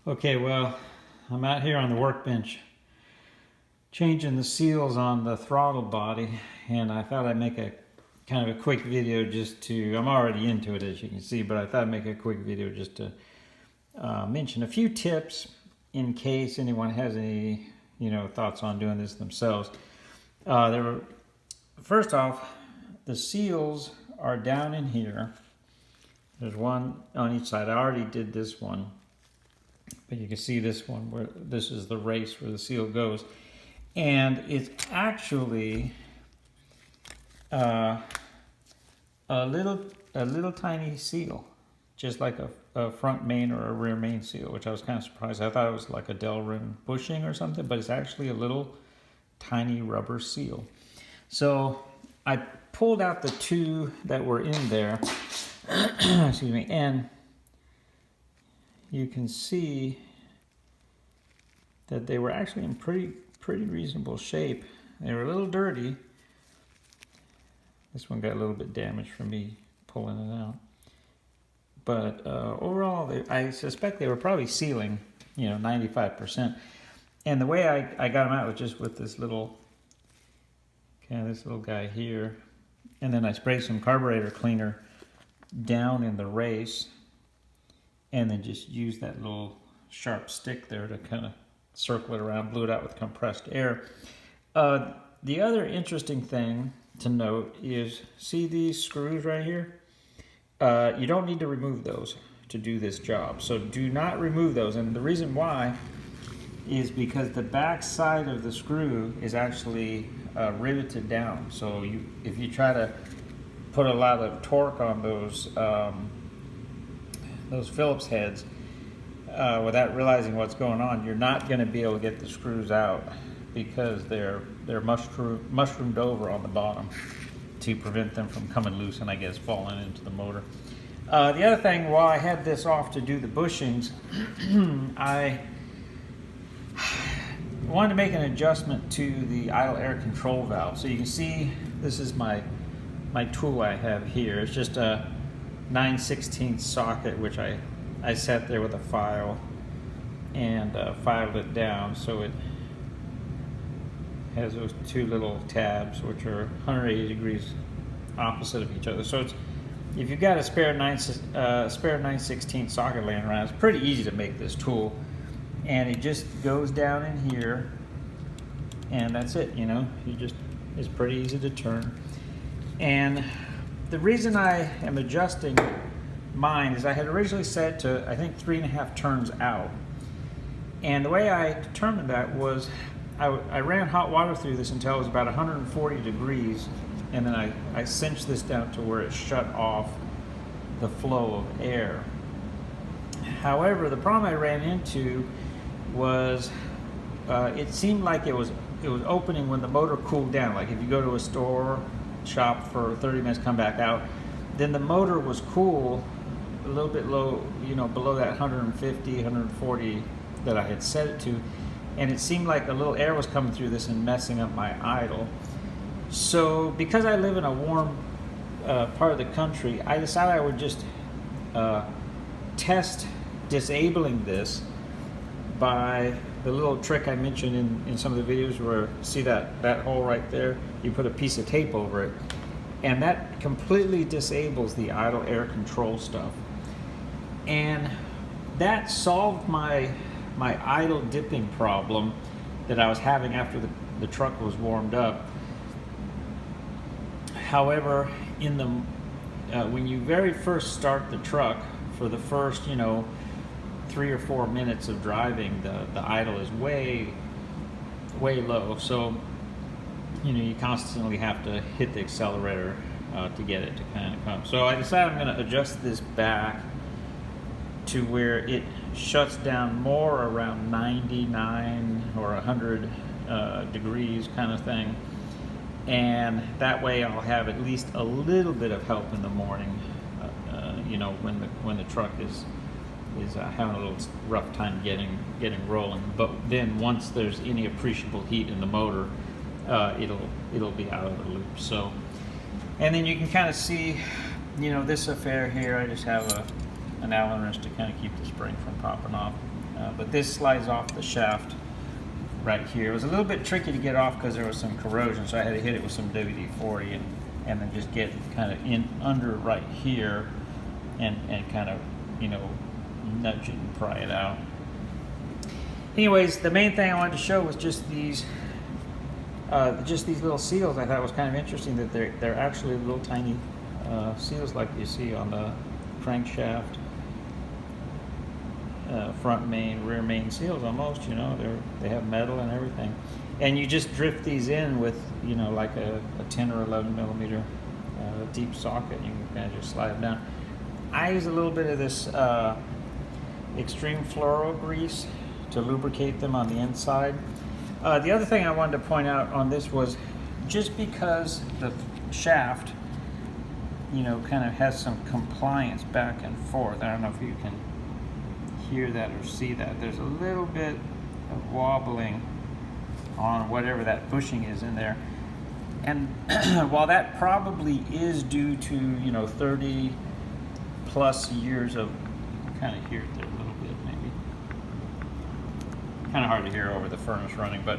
Okay, well, I'm out here on the workbench changing the seals on the throttle body, and I thought I'd make a kind of a quick video just to, I'm already into it as you can see, but I thought I'd make a quick video just to mention a few tips in case anyone has any, thoughts on doing this themselves. First off, the seals are down in here. There's one on each side. I already did this one. But you can see this one where this is the race where the seal goes. And it's actually a little tiny seal, just like a front main or a rear main seal, which I was kind of surprised. I thought it was like a Delrin bushing or something, but it's actually a little tiny rubber seal. So I pulled out the two that were in there, excuse me, and you can see that they were actually in pretty reasonable shape. They were a little dirty. This one got a little bit damaged from me pulling it out. But overall, I suspect they were probably sealing, 95%. And the way I got them out was just with this little guy here. And then I sprayed some carburetor cleaner down in the race. And then just use that little sharp stick there to kind of circle it around, blew it out with compressed air. The other interesting thing to note is, see these screws right here? You don't need to remove those to do this job. So do not remove those. And the reason why is because the back side of the screw is actually riveted down. So if you try to put a lot of torque on those Phillips heads without realizing what's going on, you're not going to be able to get the screws out because they're mushroomed over on the bottom to prevent them from coming loose and I guess falling into the motor. The other thing, while I had this off to do the bushings, I wanted to make an adjustment to the idle air control valve. So you can see this is my tool I have here. It's just a 9/16 socket, which I sat there with a file and filed it down, so it has those two little tabs which are 180 degrees opposite of each other. So if you've got a spare 9/16 socket laying around, it's pretty easy to make this tool, and it just goes down in here and that's it. It's pretty easy to turn. And the reason I am adjusting mine is I had originally set to, I think, 3.5 turns out. And the way I determined that was I ran hot water through this until it was about 140 degrees, and then I cinched this down to where it shut off the flow of air. However, the problem I ran into was it seemed like it was opening when the motor cooled down. Like if you go to a store, shop for 30 minutes, come back out, then the motor was cool a little bit low, below that 150, 140 that I had set it to, and it seemed like a little air was coming through this and messing up my idle. So because I live in a warm part of the country, I decided I would just test disabling this by the little trick I mentioned in some of the videos, where see that hole right there, you put a piece of tape over it, and that completely disables the idle air control stuff. And that solved my idle dipping problem that I was having after the truck was warmed up. However, when you very first start the truck, for the first 3 or 4 minutes of driving, the idle is way low. So you constantly have to hit the accelerator to get it to kind of come. So I decided I'm going to adjust this back to where it shuts down more around 99 or 100 degrees kind of thing. And that way I'll have at least a little bit of help in the morning, when the truck is having a little rough time getting rolling. But then once there's any appreciable heat in the motor, it'll be out of the loop. So, and then you can kind of see, this affair here. I just have an Allen wrench to kind of keep the spring from popping off. but this slides off the shaft right here. It was a little bit tricky to get off because there was some corrosion, so I had to hit it with some WD-40 and then just get kind of in under right here and kind of, you know, nudge it and pry it out. Anyways, the main thing I wanted to show was just these little seals. I thought was kind of interesting that they're actually little tiny seals like you see on the crankshaft, front main, rear main seals almost. You know, they have metal and everything, and you just drift these in with, you know, like a 10 or 11 millimeter deep socket. You can kind of just slide them down. I use a little bit of this extreme fluoro grease to lubricate them on the inside. The other thing I wanted to point out on this was, just because the shaft, you know, kind of has some compliance back and forth. I don't know if you can hear that or see that. There's a little bit of wobbling on whatever that bushing is in there. And while that probably is due to, you know, 30 plus years of, kind of hear it there a little bit maybe. Kind of hard to hear over the furnace running, but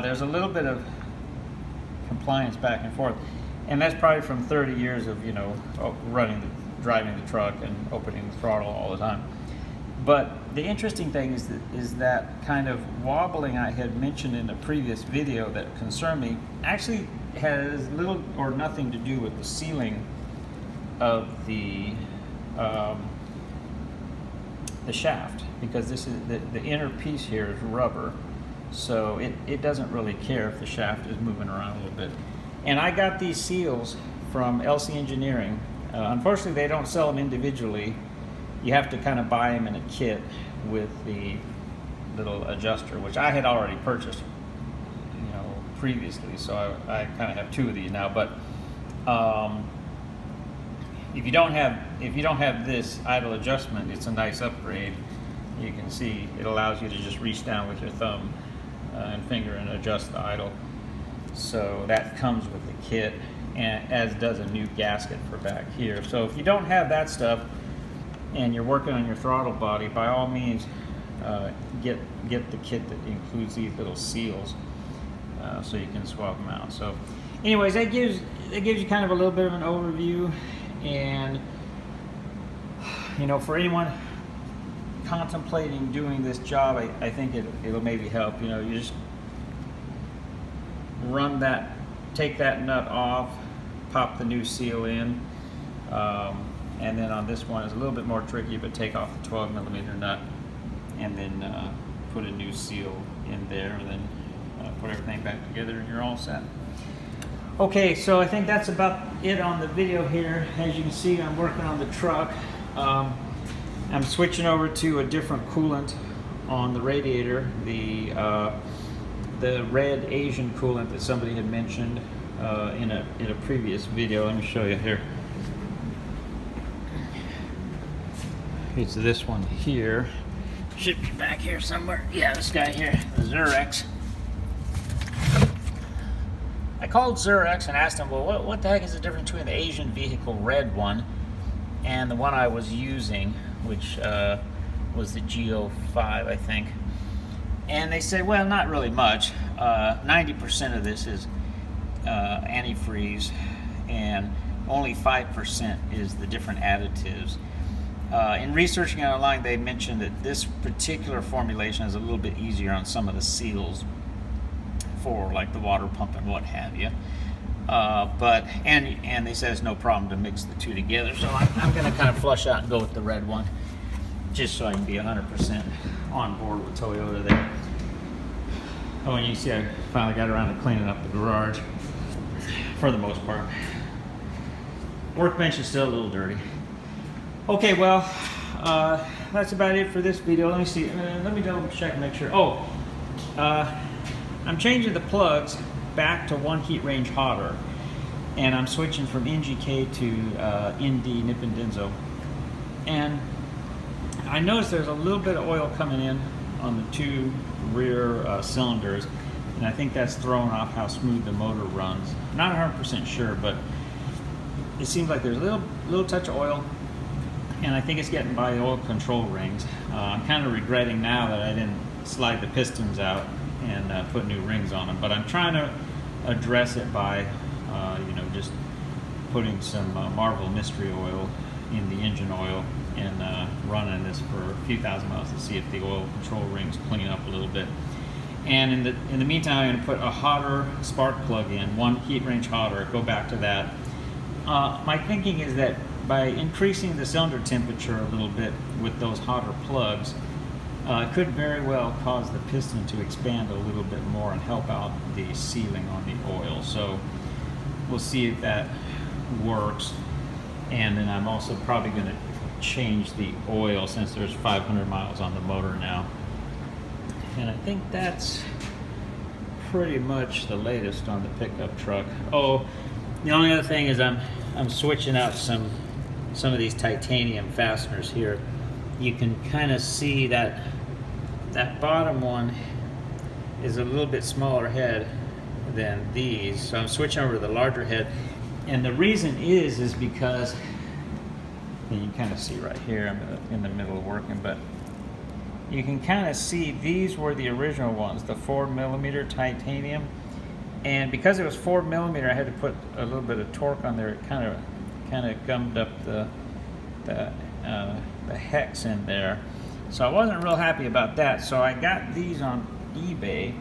there's a little bit of compliance back and forth, and that's probably from 30 years of, you know, driving the truck and opening the throttle all the time. But the interesting thing is that kind of wobbling I had mentioned in a previous video that concerned me actually has little or nothing to do with the sealing of the shaft, because this is the inner piece here is rubber, so it doesn't really care if the shaft is moving around a little bit. And I got these seals from LC Engineering. Unfortunately, they don't sell them individually. You have to kind of buy them in a kit with the little adjuster, which I had already purchased, you know, previously. So I kind of have two of these now. But if you don't have this idle adjustment, it's a nice upgrade. You can see it allows you to just reach down with your thumb and finger and adjust the idle. So that comes with the kit, and as does a new gasket for back here. So if you don't have that stuff and you're working on your throttle body, by all means get the kit that includes these little seals, so you can swap them out. So anyways, that gives you kind of a little bit of an overview. And, you know, for anyone contemplating doing this job, I think it'll maybe help. You know, you just take that nut off, pop the new seal in, and then on this one it's a little bit more tricky, but take off the 12 millimeter nut and then put a new seal in there, and then put everything back together and you're all set. Okay, so I think that's about it on the video here. As you can see, I'm working on the truck. I'm switching over to a different coolant on the radiator, the red Asian coolant that somebody had mentioned in a previous video. Let me show you here. It's this one here. Should be back here somewhere. Yeah, this guy here, the Zurex. I called Zurex and asked them, well, what the heck is the difference between the Asian vehicle red one and the one I was using, which was the G05, I think. And they said, well, not really much. 90% of this is antifreeze, and only 5% is the different additives. In researching online, they mentioned that this particular formulation is a little bit easier on some of the seals for like the water pump and what have you. And they said it's no problem to mix the two together. So I'm going to kind of flush out and go with the red one, just so I can be 100% on board with Toyota there. Oh, and you see I finally got around to cleaning up the garage for the most part. Workbench is still a little dirty. Okay, well, that's about it for this video. Let me see. Let me double check and make sure. Oh, I'm changing the plugs back to one heat range hotter, and I'm switching from NGK to ND Nippon Denso. And I noticed there's a little bit of oil coming in on the two rear cylinders, and I think that's throwing off how smooth the motor runs. Not 100% sure, but it seems like there's a little touch of oil and I think it's getting by the oil control rings. I'm kind of regretting now that I didn't slide the pistons out and put new rings on them, but I'm trying to address it by just putting some Marvel mystery oil in the engine oil and running this for a few thousand miles to see if the oil control rings clean up a little bit. And in the meantime, I'm going to put a hotter spark plug in, 1 heat range hotter, go back to that. My thinking is that by increasing the cylinder temperature a little bit with those hotter plugs, it could very well cause the piston to expand a little bit more and help out the sealing on the oil. So we'll see if that works. And then I'm also probably going to change the oil since there's 500 miles on the motor now. And I think that's pretty much the latest on the pickup truck. Oh, the only other thing is I'm switching out some of these titanium fasteners here. You can kind of see that bottom one is a little bit smaller head than these, so I'm switching over to the larger head. And the reason is because, and you can kind of see right here, I'm in the middle of working, but you can kind of see these were the original ones, the 4mm titanium. And because it was 4mm, I had to put a little bit of torque on there. It kind of gummed up the hex in there. So I wasn't real happy about that. So I got these on eBay,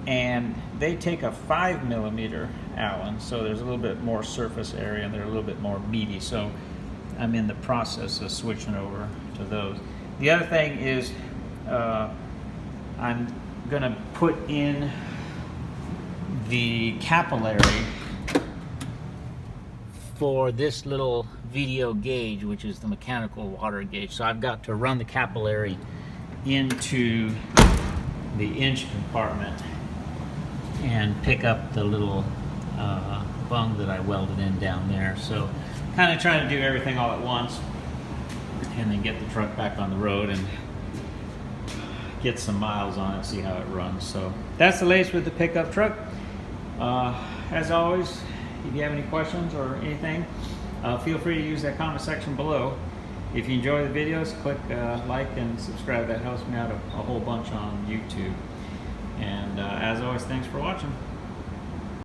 and they take a 5mm Allen, so there's a little bit more surface area and they're a little bit more meaty. So I'm in the process of switching over to those. The other thing is I'm gonna put in the capillary for this little VDO gauge, which is the mechanical water gauge. So I've got to run the capillary into the inch compartment and pick up the little bung that I welded in down there. So kind of trying to do everything all at once and then get the truck back on the road and get some miles on it, see how it runs. So that's the latest with the pickup truck. As always, if you have any questions or anything, feel free to use that comment section below. If you enjoy the videos, click like and subscribe. That helps me out a whole bunch on YouTube. And as always, thanks for watching.